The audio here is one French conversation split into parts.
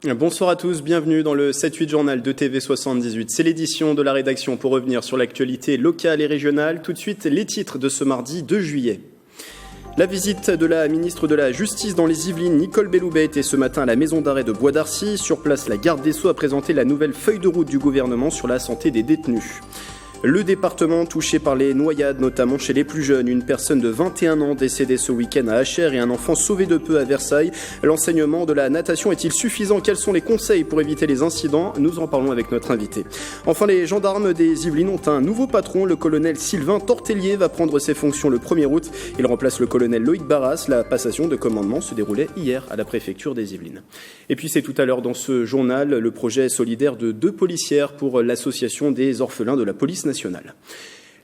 Bonsoir à tous, bienvenue dans le 7-8 journal de TV78. C'est l'édition de la rédaction pour revenir sur l'actualité locale et régionale. Tout de suite, les titres de ce mardi 2 juillet. La visite de la ministre de la Justice dans les Yvelines, Nicole Belloubet, était ce matin à la maison d'arrêt de Bois d'Arcy. Sur place, la garde des Sceaux a présenté la nouvelle feuille de route du gouvernement sur la santé des détenus. Le département touché par les noyades, notamment chez les plus jeunes. Une personne de 21 ans décédée ce week-end à Achères et un enfant sauvé de peu à Versailles. L'enseignement de la natation est-il suffisant? Quels sont les conseils pour éviter les incidents? Nous en parlons avec notre invité. Enfin, les gendarmes des Yvelines ont un nouveau patron. Le colonel Sylvain Tortellier va prendre ses fonctions le 1er août. Il remplace le colonel Loïc Barras. La passation de commandement se déroulait hier à la préfecture des Yvelines. Et puis c'est tout à l'heure dans ce journal le projet solidaire de 2 policières pour l'association des orphelins de la police nationale.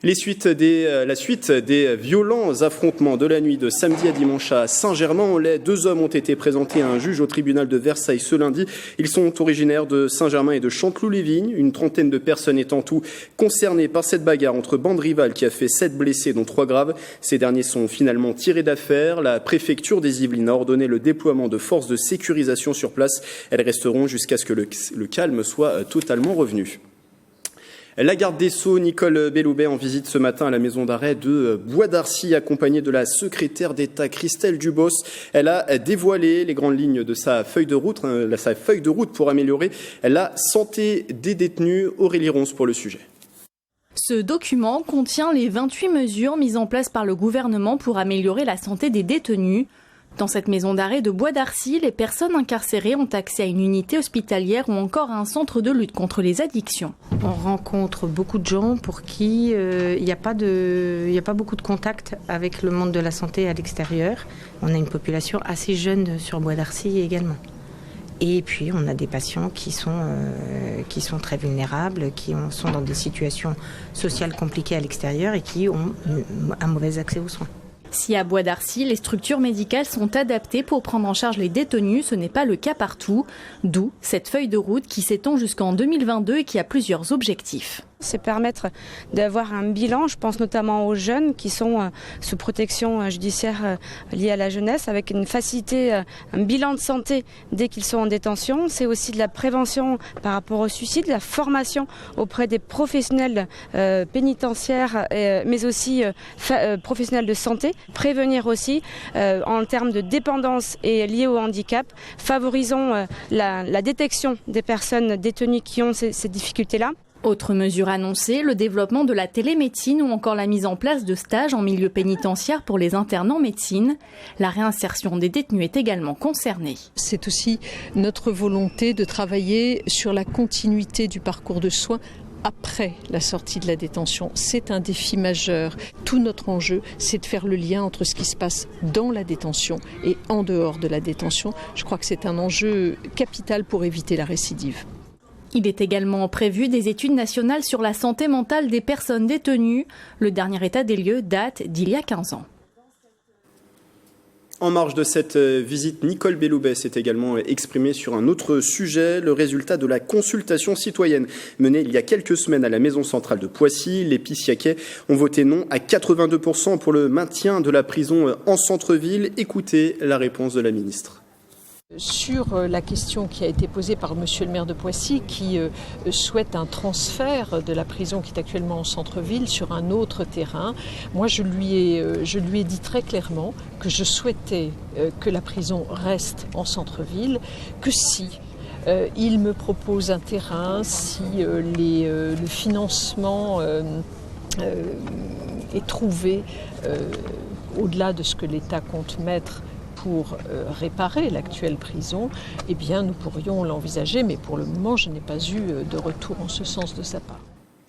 La suite des violents affrontements de la nuit de samedi à dimanche à Saint-Germain-en-Laye. 2 hommes ont été présentés à un juge au tribunal de Versailles ce lundi. Ils sont originaires de Saint-Germain et de Chanteloup-les-Vignes. Une trentaine de personnes étant tout concernées par cette bagarre entre bandes rivales qui a fait 7 blessés, dont 3 graves. Ces derniers sont finalement tirés d'affaire. La préfecture des Yvelines a ordonné le déploiement de forces de sécurisation sur place. Elles resteront jusqu'à ce que le calme soit totalement revenu. La garde des Sceaux, Nicole Belloubet, en visite ce matin à la maison d'arrêt de Bois d'Arcy, accompagnée de la secrétaire d'État Christelle Dubos. Elle a dévoilé les grandes lignes de sa feuille de route pour améliorer la santé des détenus. Aurélie Ronce pour le sujet. Ce document contient les 28 mesures mises en place par le gouvernement pour améliorer la santé des détenus. Dans cette maison d'arrêt de Bois d'Arcy, les personnes incarcérées ont accès à une unité hospitalière ou encore à un centre de lutte contre les addictions. On rencontre beaucoup de gens pour qui il n'y a pas beaucoup de contact avec le monde de la santé à l'extérieur. On a une population assez jeune sur Bois d'Arcy également. Et puis on a des patients qui sont très vulnérables, qui sont dans des situations sociales compliquées à l'extérieur et qui ont un mauvais accès aux soins. Si à Bois d'Arcy, les structures médicales sont adaptées pour prendre en charge les détenus, ce n'est pas le cas partout. D'où cette feuille de route qui s'étend jusqu'en 2022 et qui a plusieurs objectifs. C'est permettre d'avoir un bilan, je pense notamment aux jeunes qui sont sous protection judiciaire liée à la jeunesse, avec une facilité, un bilan de santé dès qu'ils sont en détention. C'est aussi de la prévention par rapport au suicide, de la formation auprès des professionnels pénitentiaires, mais aussi professionnels de santé. Prévenir aussi en termes de dépendance et lié au handicap. Favorisons la détection des personnes détenues qui ont ces difficultés-là. Autre mesure annoncée, le développement de la télémédecine ou encore la mise en place de stages en milieu pénitentiaire pour les internes en médecine. La réinsertion des détenus est également concernée. C'est aussi notre volonté de travailler sur la continuité du parcours de soins après la sortie de la détention. C'est un défi majeur. Tout notre enjeu, c'est de faire le lien entre ce qui se passe dans la détention et en dehors de la détention. Je crois que c'est un enjeu capital pour éviter la récidive. Il est également prévu des études nationales sur la santé mentale des personnes détenues. Le dernier état des lieux date d'il y a 15 ans. En marge de cette visite, Nicole Belloubet s'est également exprimée sur un autre sujet, le résultat de la consultation citoyenne menée il y a quelques semaines à la maison centrale de Poissy. Les Pissiacais ont voté non à 82% pour le maintien de la prison en centre-ville. Écoutez la réponse de la ministre. Sur la question qui a été posée par monsieur le maire de Poissy qui souhaite un transfert de la prison qui est actuellement en centre-ville sur un autre terrain, moi je lui ai dit très clairement que je souhaitais que la prison reste en centre-ville, que si il me propose un terrain, si le financement est trouvé au-delà de ce que l'État compte mettre pour réparer l'actuelle prison, eh bien nous pourrions l'envisager, mais pour le moment je n'ai pas eu de retour en ce sens de sa part.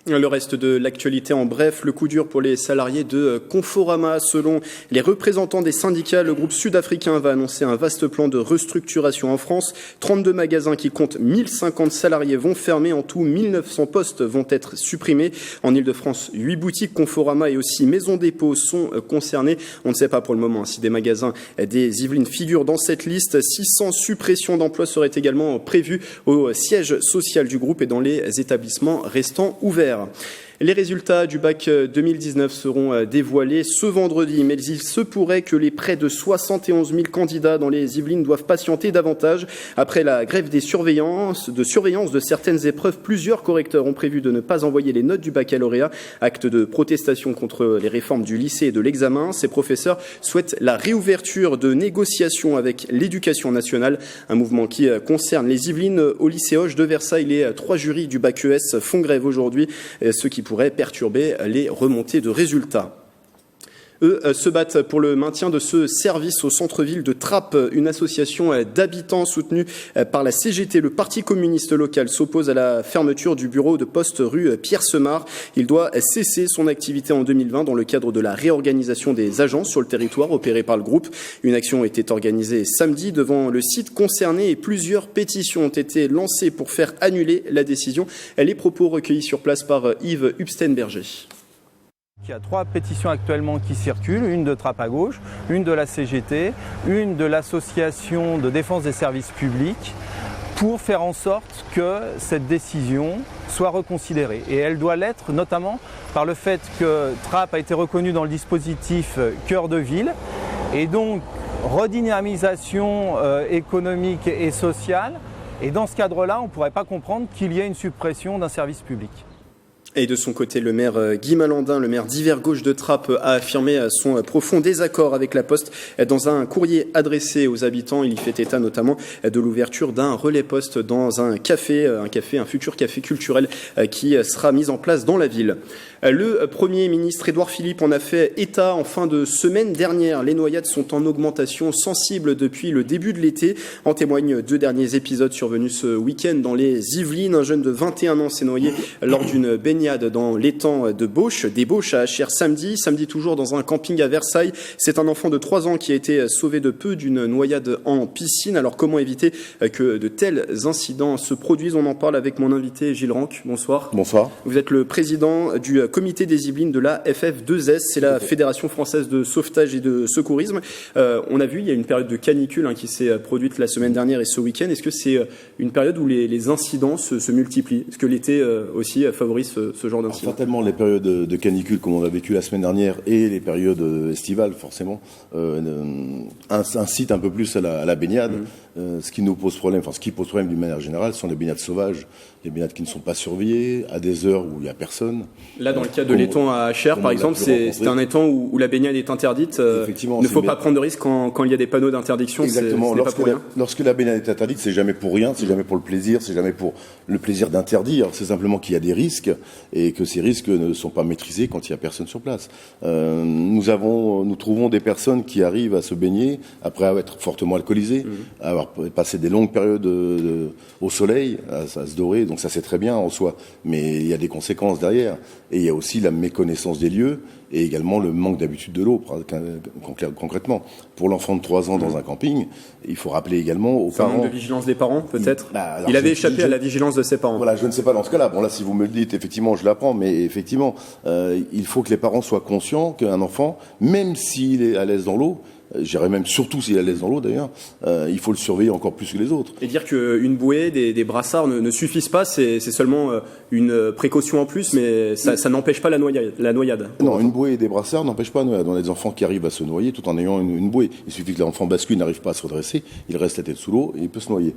Le reste de l'actualité en bref, le coup dur pour les salariés de Conforama. Selon les représentants des syndicats, le groupe sud-africain va annoncer un vaste plan de restructuration en France. 32 magasins qui comptent 1050 salariés vont fermer. En tout, 1900 postes vont être supprimés. En Ile-de-France, 8 boutiques Conforama et aussi Maison Dépôt sont concernées. On ne sait pas pour le moment si des magasins des Yvelines figurent dans cette liste. 600 suppressions d'emplois seraient également prévues au siège social du groupe et dans les établissements restants ouverts. Les résultats du bac 2019 seront dévoilés ce vendredi, mais il se pourrait que les près de 71 000 candidats dans les Yvelines doivent patienter davantage. Après la grève des surveillances de certaines épreuves, plusieurs correcteurs ont prévu de ne pas envoyer les notes du baccalauréat. Acte de protestation contre les réformes du lycée et de l'examen. Ces professeurs souhaitent la réouverture de négociations avec l'éducation nationale, un mouvement qui concerne les Yvelines. Au lycée Hoche de Versailles, les 3 jurys du bac ES font grève aujourd'hui, ce qui pourrait perturber les remontées de résultats. Eux se battent pour le maintien de ce service au centre-ville de Trappes. Une association d'habitants soutenue par la CGT, le Parti communiste local, s'oppose à la fermeture du bureau de poste rue Pierre-Semard. Il doit cesser son activité en 2020 dans le cadre de la réorganisation des agences sur le territoire opérée par le groupe. Une action était organisée samedi devant le site concerné et plusieurs pétitions ont été lancées pour faire annuler la décision. Les propos recueillis sur place par Yves Hubstenberger. Il y a 3 pétitions actuellement qui circulent, une de Trappes à gauche, une de la CGT, une de l'association de défense des services publics, pour faire en sorte que cette décision soit reconsidérée. Et elle doit l'être notamment par le fait que Trappes a été reconnue dans le dispositif cœur de ville, et donc redynamisation économique et sociale. Et dans ce cadre-là, on ne pourrait pas comprendre qu'il y ait une suppression d'un service public. Et de son côté, le maire Guy Malandin, le maire d'Hiver Gauche de Trappes, a affirmé son profond désaccord avec la Poste. Dans un courrier adressé aux habitants, il y fait état notamment de l'ouverture d'un relais Poste dans un futur café culturel qui sera mis en place dans la ville. Le Premier ministre Édouard Philippe en a fait état en fin de semaine dernière. Les noyades sont en augmentation sensible depuis le début de l'été. En témoignent 2 derniers épisodes survenus ce week-end dans les Yvelines. Un jeune de 21 ans s'est noyé lors d'une baignade dans l'étang de Beauche, des Beauches à Achères samedi toujours dans un camping à Versailles. C'est un enfant de 3 ans qui a été sauvé de peu d'une noyade en piscine. Alors comment éviter que de tels incidents se produisent? On en parle avec mon invité Gilles Ranck. Bonsoir. Bonsoir. Vous êtes le président du comité des Yvelines de la FF2S, c'est la Fédération française de sauvetage et de secourisme. On a vu, il y a une période de canicule qui s'est produite la semaine dernière et ce week-end. Est-ce que c'est une période où les incidents se multiplient? Est-ce que l'été aussi favorise ce genre d'incidents? Fatalement, les périodes de canicule, comme on a vécu la semaine dernière, et les périodes estivales, forcément, incitent un peu plus à la baignade. Ce qui nous pose problème, ce qui pose problème d'une manière générale, ce sont les baignades sauvages, les baignades qui ne sont pas surveillées, à des heures où il n'y a personne. Là, dans le cas de l'étang à Achères, par exemple, c'est un étang où la baignade est interdite. Il ne faut pas prendre de risque quand il y a des panneaux d'interdiction. Exactement. Ce n'est pas pour rien. Lorsque la baignade est interdite, c'est jamais pour rien, c'est jamais pour le plaisir, c'est jamais pour le plaisir d'interdire. C'est simplement qu'il y a des risques et que ces risques ne sont pas maîtrisés quand il n'y a personne sur place. Nous trouvons des personnes qui arrivent à se baigner après être fortement alcoolisées, avoir passé des longues périodes au soleil, à se dorer. Donc ça, c'est très bien en soi. Mais il y a des conséquences derrière. Et il y a aussi la méconnaissance des lieux et également le manque d'habitude de l'eau, concrètement. Pour l'enfant de 3 ans dans un camping, il faut rappeler également aux parents... Un manque de vigilance des parents, peut-être il avait échappé à la vigilance de ses parents. Voilà, je ne sais pas dans ce cas-là. Bon, là, si vous me le dites, effectivement, je l'apprends. Mais effectivement, il faut que les parents soient conscients qu'un enfant, même s'il est à l'aise dans l'eau, j'irais même surtout s'il est à l'aise dans l'eau d'ailleurs, il faut le surveiller encore plus que les autres. Et dire qu'une bouée, des brassards ne suffisent pas, c'est seulement une précaution en plus, mais ça n'empêche pas la noyade. Non, une bouée et des brassards n'empêchent pas la noyade. On a des enfants qui arrivent à se noyer tout en ayant une bouée. Il suffit que l'enfant bascule, n'arrive pas à se redresser, il reste la tête sous l'eau et il peut se noyer.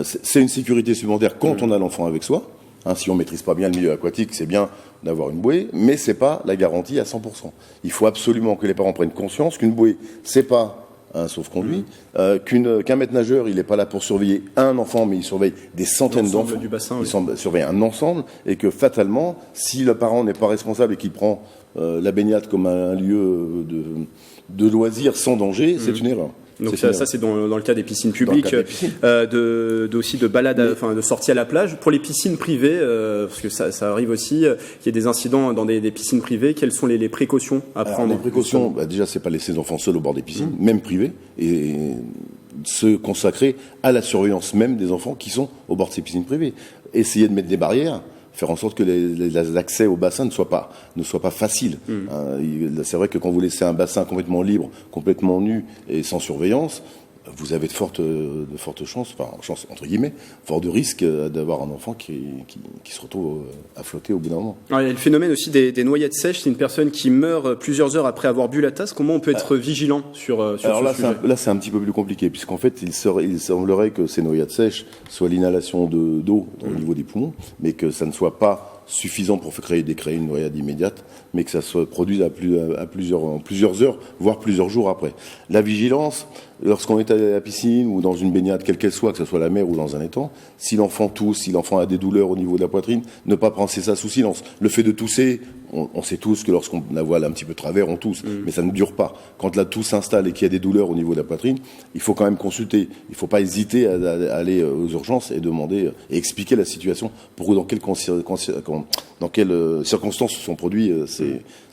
C'est une sécurité supplémentaire quand on a l'enfant avec soi. Si on maîtrise pas bien le milieu aquatique, c'est bien d'avoir une bouée, mais c'est pas la garantie à 100%. Il faut absolument que les parents prennent conscience qu'une bouée, c'est pas un sauve-conduit, qu'un maître nageur, il n'est pas là pour surveiller un enfant, mais il surveille des centaines d'enfants. Du bassin, il surveille un ensemble, et que fatalement, si le parent n'est pas responsable et qu'il prend la baignade comme un lieu de loisir sans danger, c'est une erreur. Donc ça c'est dans le cas des piscines publiques, aussi de balades, de sorties à la plage. Pour les piscines privées, parce que ça arrive aussi, qu'il y ait des incidents dans des piscines privées, quelles sont les précautions à prendre? Les précautions, déjà c'est pas laisser les enfants seuls au bord des piscines, même privées, et se consacrer à la surveillance même des enfants qui sont au bord de ces piscines privées. Essayer de mettre des barrières, faire en sorte que les accès au bassin ne soient pas faciles. C'est vrai que quand vous laissez un bassin complètement libre, complètement nu et sans surveillance, vous avez de fortes chances, enfin chance entre guillemets, fort de risque d'avoir un enfant qui se retrouve à flotter au bout d'un moment. Alors, il y a le phénomène aussi des noyades sèches. C'est une personne qui meurt plusieurs heures après avoir bu la tasse. Comment on peut être vigilant sur alors ce sujet? Là, c'est un petit peu plus compliqué, puisqu'en fait, il semblerait que ces noyades sèches soient l'inhalation d'eau au niveau des poumons, mais que ça ne soit pas suffisant pour créer une noyade immédiate, mais que ça se produise en plusieurs heures, voire plusieurs jours après. La vigilance, lorsqu'on est à la piscine ou dans une baignade, quelle qu'elle soit, que ce soit la mer ou dans un étang, si l'enfant tousse, si l'enfant a des douleurs au niveau de la poitrine, ne pas penser ça sous silence. Le fait de tousser, on sait tous que lorsqu'on la voile un petit peu de travers, on tousse, mais ça ne dure pas. Quand la tousse s'installe et qu'il y a des douleurs au niveau de la poitrine, il faut quand même consulter. Il ne faut pas hésiter à aller aux urgences et demander et expliquer la situation pour dans quelles circonstances se sont produits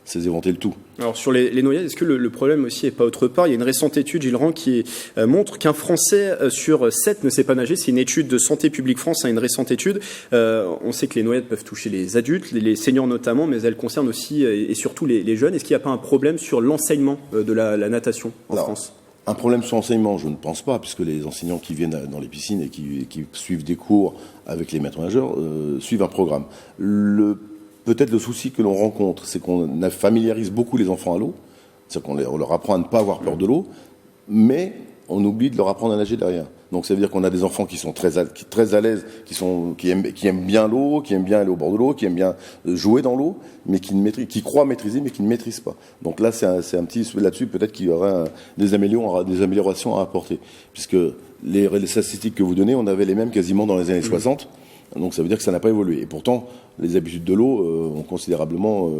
ces éventuels tout. Alors sur les noyades, est-ce que le problème aussi n'est pas autre part? Il y a une récente étude, Gilles Rand, qui montre qu'un Français sur 7 ne sait pas nager. C'est une étude de Santé publique France, une récente étude. On sait que les noyades peuvent toucher les adultes, les seniors notamment, mais elles concernent aussi et surtout les jeunes. Est-ce qu'il n'y a pas un problème sur l'enseignement de la natation en France? Un problème sur l'enseignement, je ne pense pas, puisque les enseignants qui viennent dans les piscines et qui suivent des cours avec les maîtres nageurs suivent un programme. Peut-être le souci que l'on rencontre, c'est qu'on familiarise beaucoup les enfants à l'eau, c'est-à-dire qu'on leur apprend à ne pas avoir peur de l'eau, mais on oublie de leur apprendre à nager derrière. Donc ça veut dire qu'on a des enfants qui sont très à l'aise, qui aiment bien l'eau, qui aiment bien aller au bord de l'eau, qui aiment bien jouer dans l'eau, mais qui croient maîtriser, mais qui ne maîtrisent pas. Donc là, c'est un petit là-dessus, peut-être qu'il y aura des améliorations à apporter, puisque les statistiques que vous donnez, on avait les mêmes quasiment dans les années 60. Donc ça veut dire que ça n'a pas évolué. Et pourtant, les habitudes de l'eau ont considérablement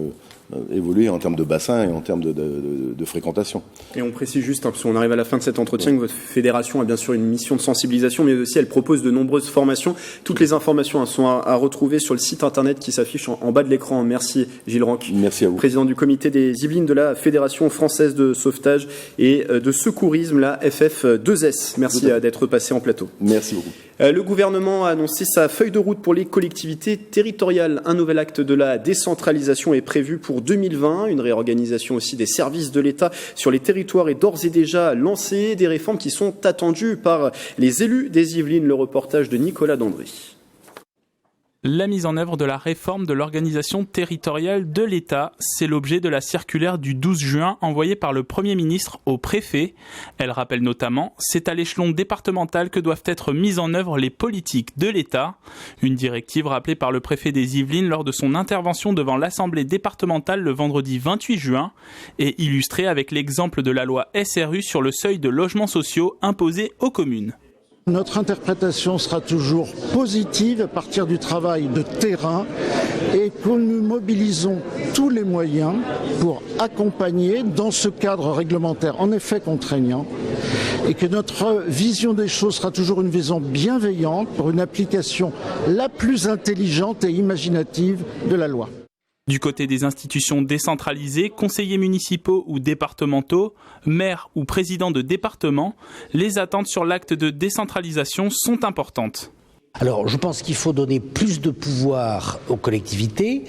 évolué en termes de bassin et en termes de fréquentation. Et on précise juste, parce qu'on arrive à la fin de cet entretien, que votre fédération a bien sûr une mission de sensibilisation, mais aussi elle propose de nombreuses formations. Toutes les informations sont à retrouver sur le site internet qui s'affiche en bas de l'écran. Merci Gilles Ranc. Merci à vous. Président du comité des Yvelines de la Fédération française de sauvetage et de secourisme, la FF2S. Merci d'être passé en plateau. Merci beaucoup. Le gouvernement a annoncé sa feuille de route pour les collectivités territoriales. Un nouvel acte de la décentralisation est prévu pour 2020. Une réorganisation aussi des services de l'État sur les territoires est d'ores et déjà lancée. Des réformes qui sont attendues par les élus des Yvelines. Le reportage de Nicolas Dandry. La mise en œuvre de la réforme de l'organisation territoriale de l'État, c'est l'objet de la circulaire du 12 juin envoyée par le Premier ministre au préfet. Elle rappelle notamment, c'est à l'échelon départemental que doivent être mises en œuvre les politiques de l'État. Une directive rappelée par le préfet des Yvelines lors de son intervention devant l'Assemblée départementale le vendredi 28 juin et illustrée avec l'exemple de la loi SRU sur le seuil de logements sociaux imposé aux communes. Notre interprétation sera toujours positive à partir du travail de terrain et que nous mobilisons tous les moyens pour accompagner dans ce cadre réglementaire en effet contraignant et que notre vision des choses sera toujours une vision bienveillante pour une application la plus intelligente et imaginative de la loi. Du côté des institutions décentralisées, conseillers municipaux ou départementaux, maires ou présidents de département, les attentes sur l'acte de décentralisation sont importantes. Alors, je pense qu'il faut donner plus de pouvoir aux collectivités.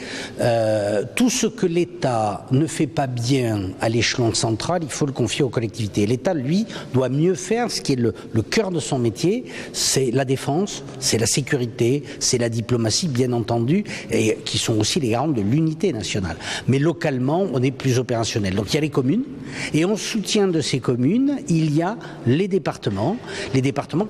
Tout ce que l'État ne fait pas bien à l'échelon central, il faut le confier aux collectivités. L'État, lui, doit mieux faire ce qui est le cœur de son métier. C'est la défense, c'est la sécurité, c'est la diplomatie, bien entendu, et qui sont aussi les garants de l'unité nationale. Mais localement, on est plus opérationnel. Donc, il y a les communes, et en soutien de ces communes, il y a les départements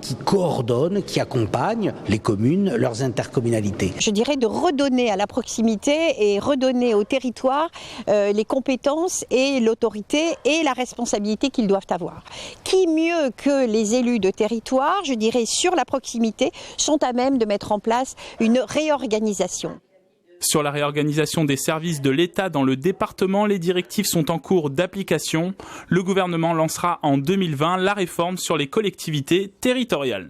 qui coordonnent, qui accompagnent les communes, leurs intercommunalités. Je dirais de redonner à la proximité et redonner au territoire les compétences et l'autorité et la responsabilité qu'ils doivent avoir. Qui mieux que les élus de territoire, je dirais sur la proximité, sont à même de mettre en place une réorganisation. Sur la réorganisation des services de l'État dans le département, les directives sont en cours d'application. Le gouvernement lancera en 2020 la réforme sur les collectivités territoriales.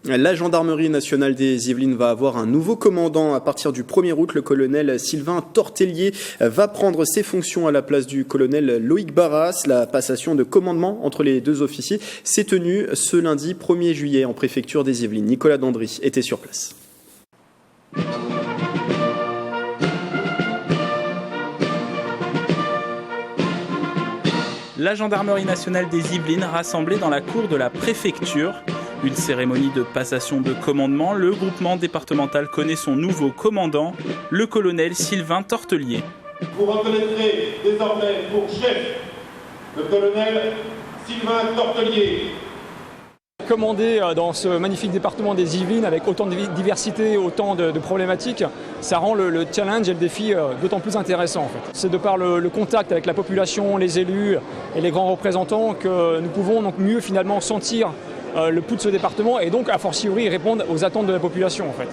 La gendarmerie nationale des Yvelines va avoir un nouveau commandant à partir du 1er août. Le colonel Sylvain Tortellier va prendre ses fonctions à la place du colonel Loïc Barras. La passation de commandement entre les deux officiers s'est tenue ce lundi 1er juillet en préfecture des Yvelines. Nicolas Dandry était sur place. La gendarmerie nationale des Yvelines rassemblée dans la cour de la préfecture. Une cérémonie de passation de commandement. Le groupement départemental connaît son nouveau commandant, le colonel Sylvain Tortelier. Vous reconnaîtrez désormais pour chef le colonel Sylvain Tortelier. Commander dans ce magnifique département des Yvelines avec autant de diversité, autant de problématiques, ça rend le challenge et le défi d'autant plus intéressant en fait. C'est de par le contact avec la population, les élus et les grands représentants que nous pouvons donc mieux finalement sentir le pouls de ce département et donc a fortiori répondre aux attentes de la population en fait.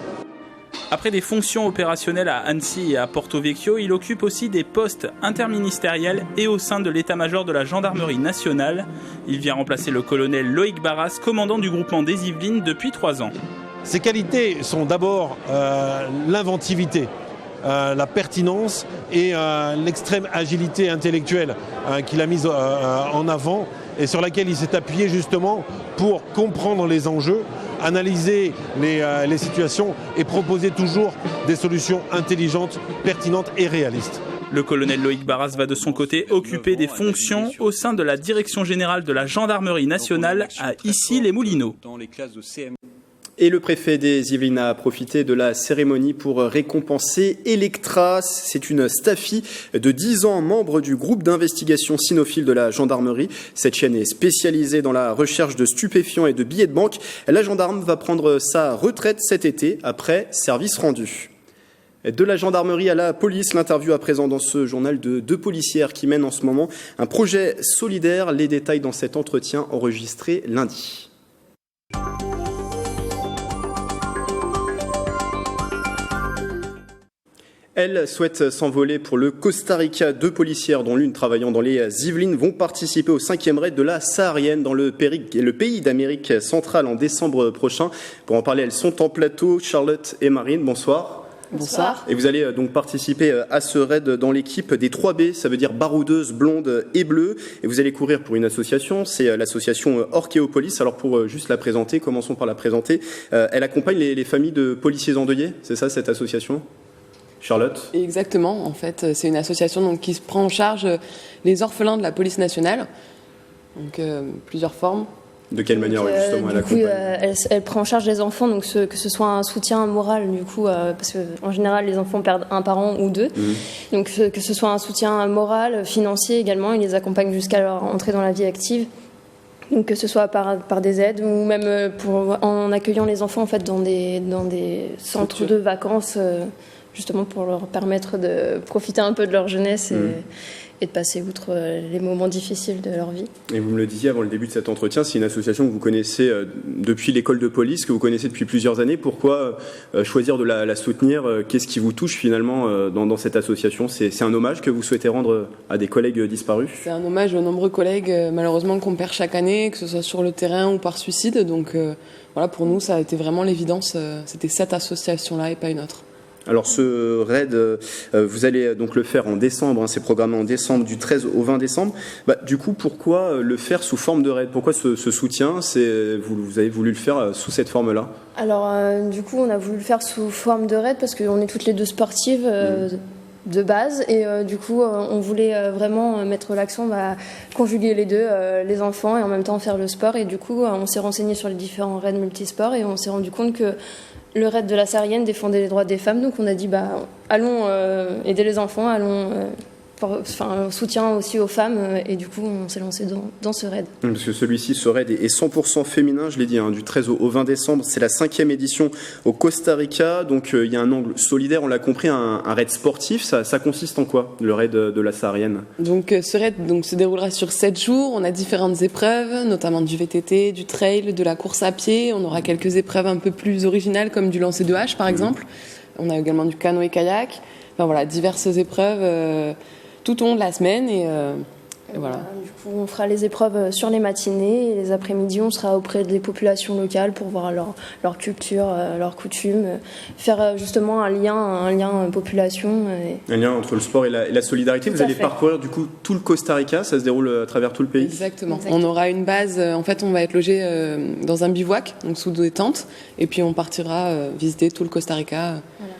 Après des fonctions opérationnelles à Annecy et à Porto Vecchio, il occupe aussi des postes interministériels et au sein de l'état-major de la gendarmerie nationale. Il vient remplacer le colonel Loïc Barras, commandant du groupement des Yvelines depuis 3 ans. Ses qualités sont d'abord l'inventivité, la pertinence et l'extrême agilité intellectuelle qu'il a mise en avant et sur laquelle il s'est appuyé justement pour comprendre les enjeux, analyser les situations et proposer toujours des solutions intelligentes, pertinentes et réalistes. Le colonel Loïc Barras va de son côté occuper des fonctions au sein de la direction générale de la gendarmerie nationale à Issy-les-Moulineaux. Et le préfet des Yvelines a profité de la cérémonie pour récompenser Electra. C'est une staffie de 10 ans, membre du groupe d'investigation cynophile de la gendarmerie. Cette chaîne est spécialisée dans la recherche de stupéfiants et de billets de banque. La gendarme va prendre sa retraite cet été après service rendu. De la gendarmerie à la police, l'interview à présent dans ce journal de 2 policières qui mènent en ce moment un projet solidaire. Les détails dans cet entretien enregistré lundi. Elles souhaitent s'envoler pour le Costa Rica. 2 policières, dont l'une travaillant dans les Yvelines, vont participer au 5e raid de la Saharienne dans le pays d'Amérique centrale en décembre prochain. Pour en parler, elles sont en plateau. Charlotte et Marine, bonsoir. Bonsoir. Et vous allez donc participer à ce raid dans l'équipe des 3B, ça veut dire baroudeuses, blondes et bleues. Et vous allez courir pour une association, c'est l'association Orchéopolis. Alors pour juste la présenter, commençons par la présenter. Elle accompagne les familles de policiers endeuillés, c'est ça cette association ? Charlotte ? Exactement, en fait, c'est une association donc, qui se prend en charge les orphelins de la police nationale, donc plusieurs formes. De quelle manière justement elle accompagne ? Elle prend en charge les enfants, donc que ce soit un soutien moral du coup, parce qu'en général les enfants perdent un parent ou 2, donc que ce soit un soutien moral, financier également, il les accompagne jusqu'à leur entrée dans la vie active. Donc que ce soit par des aides ou même en accueillant les enfants en fait dans des centres de vacances. Justement pour leur permettre de profiter un peu de leur jeunesse et de passer outre les moments difficiles de leur vie. Et vous me le disiez avant le début de cet entretien, c'est une association que vous connaissez depuis l'école de police, que vous connaissez depuis plusieurs années. Pourquoi choisir de la soutenir ? Qu'est-ce qui vous touche finalement dans cette association ? C'est un hommage que vous souhaitez rendre à des collègues disparus ? C'est un hommage aux nombreux collègues malheureusement qu'on perd chaque année, que ce soit sur le terrain ou par suicide. Donc voilà, pour nous ça a été vraiment l'évidence, c'était cette association-là et pas une autre. Alors ce raid, vous allez donc le faire en décembre, c'est programmé en décembre, du 13 au 20 décembre. Du coup, pourquoi le faire sous forme de raid ? Pourquoi ce soutien ? Vous avez voulu le faire sous cette forme-là ? Alors du coup, on a voulu le faire sous forme de raid parce qu'on est toutes les 2 sportives de base et du coup, on voulait vraiment mettre l'accent à conjuguer les deux, les enfants et en même temps faire le sport. Et du coup, on s'est renseigné sur les différents raids multisports et on s'est rendu compte que le raid de la Saharienne défendait les droits des femmes, donc on a dit allons aider les enfants, allons soutien aussi aux femmes, et du coup on s'est lancé dans ce raid. Parce que celui-ci, ce raid est 100% féminin, je l'ai dit, du 13 au 20 décembre, c'est la 5e édition au Costa Rica, donc il y a un angle solidaire, on l'a compris, un raid sportif, ça consiste en quoi, le raid de la Saharienne ? Donc ce raid se déroulera sur 7 jours, on a différentes épreuves, notamment du VTT, du trail, de la course à pied, on aura quelques épreuves un peu plus originales comme du lancer de hache par exemple, on a également du canoë-kayak, enfin voilà, diverses épreuves tout au long de la semaine et voilà. Du coup, on fera les épreuves sur les matinées et les après-midi, on sera auprès des populations locales pour voir leur culture, leurs coutumes, faire justement un lien population. Un lien entre le sport et la solidarité. Vous allez parcourir du coup tout le Costa Rica, ça se déroule à travers tout le pays ? Exactement. On aura une base, en fait on va être logé dans un bivouac, donc sous des tentes, et puis on partira visiter tout le Costa Rica. Voilà.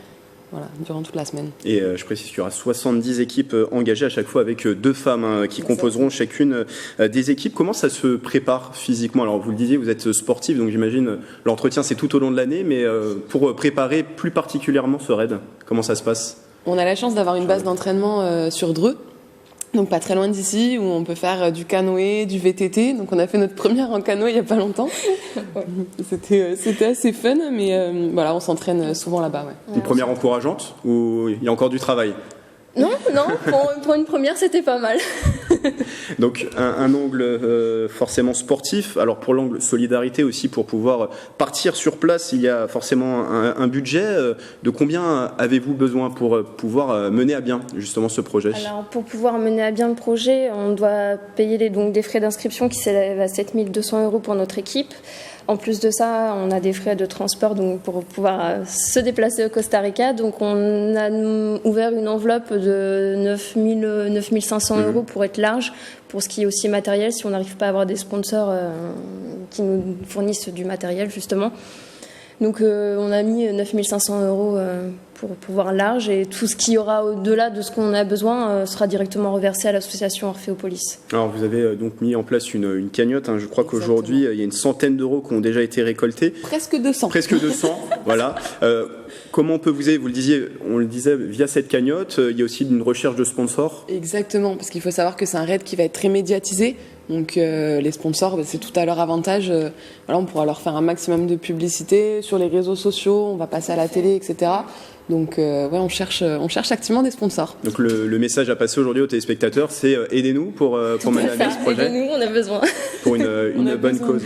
durant toute la semaine. Et je précise qu'il y aura 70 équipes engagées à chaque fois avec 2 femmes qui composeront chacune des équipes. Comment ça se prépare physiquement? Alors vous le disiez, vous êtes sportif, donc j'imagine l'entretien c'est tout au long de l'année, mais pour préparer plus particulièrement ce raid, comment ça se passe? On a la chance d'avoir une base d'entraînement sur Dreux, donc pas très loin d'ici, où on peut faire du canoë, du VTT. Donc on a fait notre première en canoë il n'y a pas longtemps. C'était assez fun, mais on s'entraîne souvent là-bas. Ouais. Une première encourageante ou il y a encore du travail? Non, pour une première, c'était pas mal. Donc un angle forcément sportif. Alors pour l'angle solidarité aussi, pour pouvoir partir sur place, il y a forcément un budget. De combien avez-vous besoin pour pouvoir mener à bien justement ce projet? Alors pour pouvoir mener à bien le projet, on doit payer des frais d'inscription qui s'élèvent à 7 200 € pour notre équipe. En plus de ça, on a des frais de transport donc pour pouvoir se déplacer au Costa Rica. Donc on a ouvert une enveloppe de 9 500 € pour être large, pour ce qui est aussi matériel, si on n'arrive pas à avoir des sponsors qui nous fournissent du matériel justement. Donc on a mis 9 500 € pour pouvoir large, et tout ce qu'il y aura au-delà de ce qu'on a besoin sera directement reversé à l'association Orphéopolis. Alors vous avez donc mis en place une cagnotte, je crois qu'aujourd'hui il y a une centaine d'euros qui ont déjà été récoltés. Presque 200. Presque 200, voilà. Comment on peut vous le disiez, on le disait, via cette cagnotte, il y a aussi une recherche de sponsors? Exactement, parce qu'il faut savoir que c'est un raid qui va être très médiatisé. Donc les sponsors, c'est tout à leur avantage. On pourra leur faire un maximum de publicité sur les réseaux sociaux, on va passer à la télé, etc. Donc on cherche activement des sponsors. Donc le message à passer aujourd'hui aux téléspectateurs, c'est aidez-nous pour mener à bien ce projet. Aidez-nous, on a besoin. Pour une bonne cause.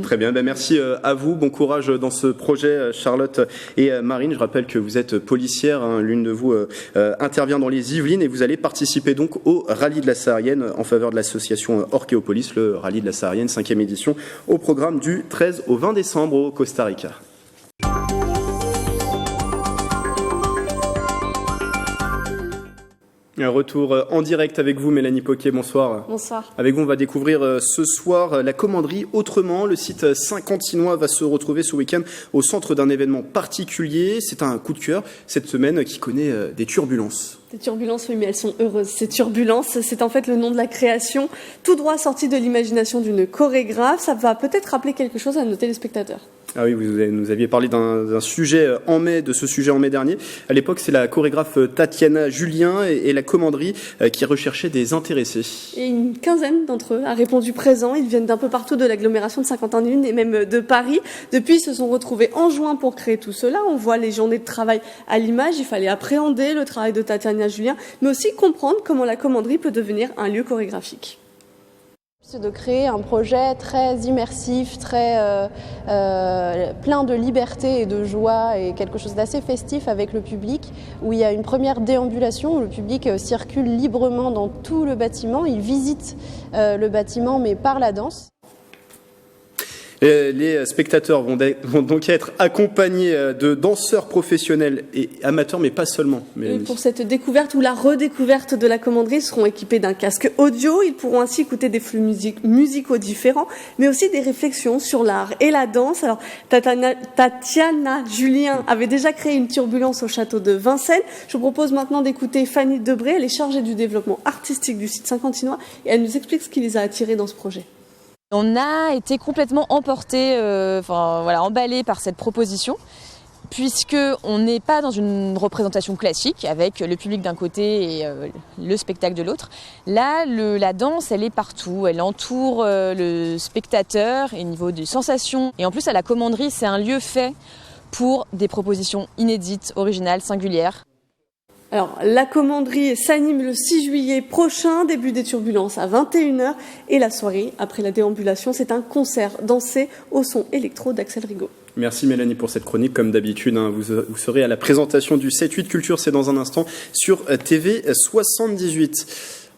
Très bien, merci à vous, bon courage dans ce projet Charlotte et Marine. Je rappelle que vous êtes policière, l'une de vous intervient dans les Yvelines et vous allez participer donc au Rallye de la Saharienne en faveur de l'association Orphéopolis, le Rallye de la Saharienne, 5e édition, au programme du 13 au 20 décembre au Costa Rica. Un retour en direct avec vous, Mélanie Poquet, bonsoir. Bonsoir. Avec vous, on va découvrir ce soir la commanderie autrement. Le site Saint-Cantinois va se retrouver ce week-end au centre d'un événement particulier. C'est un coup de cœur cette semaine qui connaît des turbulences. Des turbulences, oui, mais elles sont heureuses. Ces turbulences, c'est en fait le nom de la création, tout droit sorti de l'imagination d'une chorégraphe. Ça va peut-être rappeler quelque chose à nos téléspectateurs. Ah oui, vous nous aviez parlé d'un sujet de ce sujet en mai dernier. À l'époque, c'est la chorégraphe Tatiana Julien et la commanderie qui recherchaient des intéressés. Et une quinzaine d'entre eux a répondu présent. Ils viennent d'un peu partout de l'agglomération de Saint-Quentin-des-Lunes et même de Paris. Depuis, ils se sont retrouvés en juin pour créer tout cela. On voit les journées de travail à l'image. Il fallait appréhender le travail de Tatiana Julien, mais aussi comprendre comment la commanderie peut devenir un lieu chorégraphique. C'est de créer un projet très immersif, très plein de liberté et de joie et quelque chose d'assez festif avec le public, où il y a une première déambulation où le public circule librement dans tout le bâtiment. Il visite le bâtiment mais par la danse. Les spectateurs vont donc être accompagnés de danseurs professionnels et amateurs, mais pas seulement. Et pour cette découverte ou la redécouverte de la commanderie, ils seront équipés d'un casque audio. Ils pourront ainsi écouter des flux musicaux différents, mais aussi des réflexions sur l'art et la danse. Alors, Tatiana Julien avait déjà créé une turbulence au château de Vincennes. Je vous propose maintenant d'écouter Fanny Debré. Elle est chargée du développement artistique du site Saint-Cantinois et elle nous explique ce qui les a attirés dans ce projet. On a été complètement emportés, emballés par cette proposition, puisqu'on n'est pas dans une représentation classique avec le public d'un côté et le spectacle de l'autre. Là, la danse, elle est partout, elle entoure le spectateur et au niveau des sensations. Et en plus, à la commanderie, c'est un lieu fait pour des propositions inédites, originales, singulières. Alors, la commanderie s'anime le 6 juillet prochain, début des turbulences à 21h. Et la soirée, après la déambulation, c'est un concert dansé au son électro d'Axel Rigaud. Merci Mélanie pour cette chronique. Comme d'habitude, vous serez à la présentation du 7-8 Culture, c'est dans un instant, sur TV 78.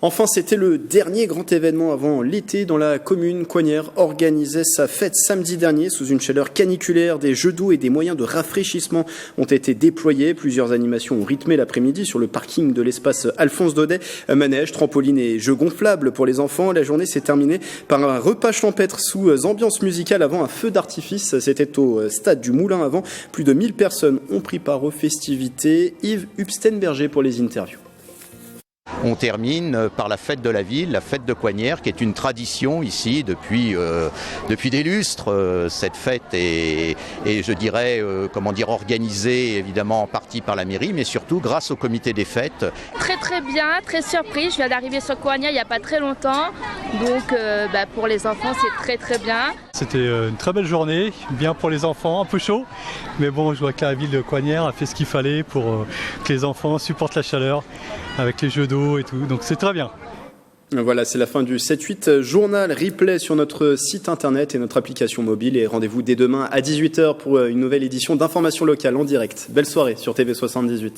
Enfin, c'était le dernier grand événement avant l'été dans la commune. Coignères organisait sa fête samedi dernier sous une chaleur caniculaire. Des jeux d'eau et des moyens de rafraîchissement ont été déployés. Plusieurs animations ont rythmé l'après-midi sur le parking de l'espace Alphonse Daudet. Manège, trampoline et jeux gonflables pour les enfants. La journée s'est terminée par un repas champêtre sous ambiance musicale avant un feu d'artifice. C'était au stade du Moulin avant. Plus de 1000 personnes ont pris part aux festivités. Yves Hubstenberger pour les interviews. On termine par la fête de la ville, la fête de Coignères, qui est une tradition ici depuis des lustres. Cette fête est je dirais, organisée évidemment en partie par la mairie, mais surtout grâce au comité des fêtes. Très très bien, très surprise. Je viens d'arriver sur Coignères il n'y a pas très longtemps, donc pour les enfants c'est très très bien. C'était une très belle journée, bien pour les enfants, un peu chaud, mais bon, je vois que la ville de Coignères a fait ce qu'il fallait pour que les enfants supportent la chaleur avec les jeux d'eau et tout, donc c'est très bien. Voilà, c'est la fin du 7-8 journal replay sur notre site internet et notre application mobile, et rendez-vous dès demain à 18h pour une nouvelle édition d'information locale en direct. Belle soirée sur TV78.